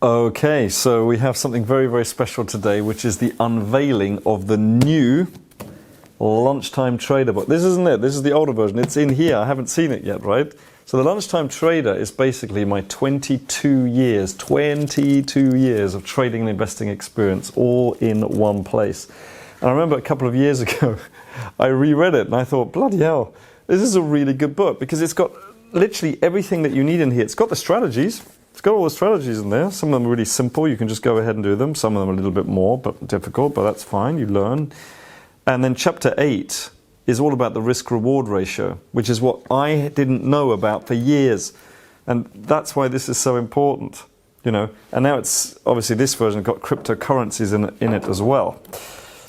Okay, so we have something very, very special today, which is the unveiling of the new Lunchtime Trader book. This isn't it. This is the older version. It's in here. I haven't seen it yet, right? So the Lunchtime Trader is basically my 22 years of trading and investing experience all in one place. And I remember a couple of years ago, I reread it and I thought, bloody hell, this is a really good book because it's got literally everything that you need in here. It's got the strategies. It's got all the strategies in there. Some of them are really simple. You can just go ahead and do them. Some of them are a little bit more but difficult, but that's fine. You learn. And then chapter 8 is all about the risk-reward ratio, which is what I didn't know about for years. And that's why this is so important, you know. And now it's, obviously this version got cryptocurrencies in it as well.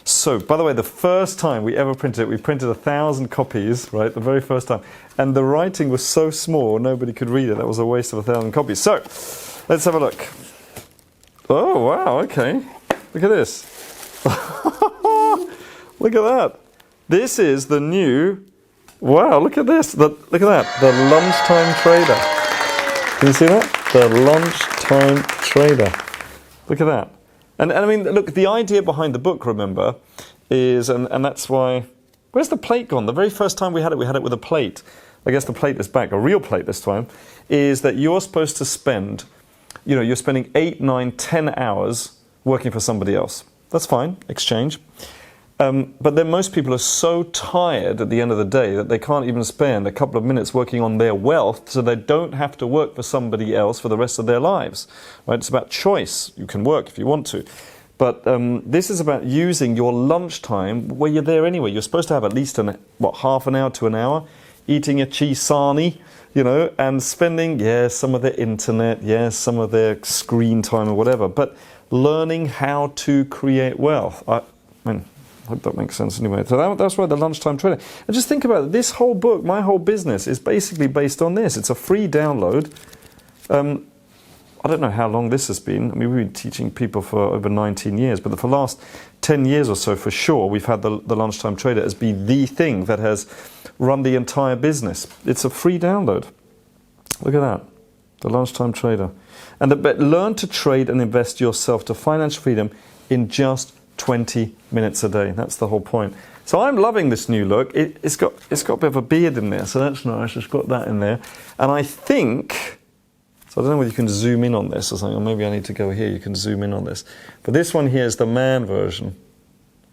So, by the way, the first time we ever printed it, we printed 1,000 copies, right, the very first time. And the writing was so small, nobody could read it. That was a waste of 1,000 copies. So, let's have a look. Oh, wow, okay. Look at this. Look at that. This is the new, wow, look at this. Look at that, the Lunchtime Trader. Can you see that? The Lunchtime Trader. Look at that. And I mean, look, the idea behind the book, remember, is, and that's why, where's the plate gone? The very first time we had it with a plate. I guess the plate is back, a real plate this time, is that you're supposed to spend, you know, you're spending 8, 9, 10 hours working for somebody else. That's fine, exchange. But then most people are so tired at the end of the day that they can't even spend a couple of minutes working on their wealth, so they don't have to work for somebody else for the rest of their lives. Right? It's about choice. You can work if you want to. But this is about using your lunchtime where you're there anyway. You're supposed to have at least half an hour to an hour, eating your chisani, you know, and spending, some of their internet, some of their screen time or whatever, but learning how to create wealth. I hope that makes sense anyway. So that's why the Lunchtime Trader. And just think about it. This whole book, my whole business, is basically based on this. It's a free download. I don't know how long this has been. I mean, we've been teaching people for over 19 years, but for the last 10 years or so, for sure, we've had the Lunchtime Trader as be the thing that has run the entire business. It's a free download. Look at that. The Lunchtime Trader. And learn to trade and invest yourself to financial freedom in just 20 minutes a day. That's the whole point. So I'm loving this new look. It's got a bit of a beard in there, so that's nice. It's got that in there. And I think, so I don't know whether you can zoom in on this or something, or maybe I need to go here. You can zoom in on this. But this one here is the man version.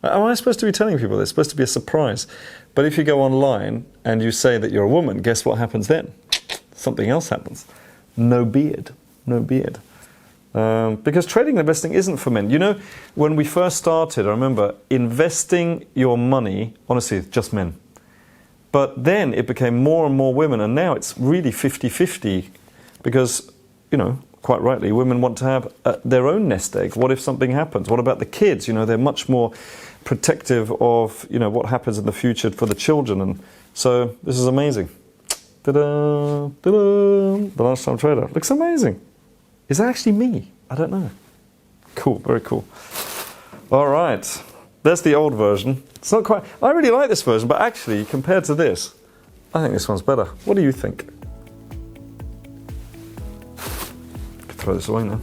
Am I supposed to be telling people this? It's supposed to be a surprise. But if you go online and you say that you're a woman, guess what happens then? Something else happens. No beard. No beard. Because trading and investing isn't for men. You know, when we first started, I remember investing your money, honestly, just men. But then it became more and more women, and now it's really 50-50 because, you know, quite rightly, women want to have their own nest egg. What if something happens? What about the kids? You know, they're much more protective of, you know, what happens in the future for the children. And so this is amazing. Ta-da! Ta-da! The Lunchtime Trader. Looks amazing. Is that actually me? I don't know. Cool, very cool. All right, there's the old version. It's not quite, I really like this version, but actually, compared to this, I think this one's better. What do you think? Could throw this away now.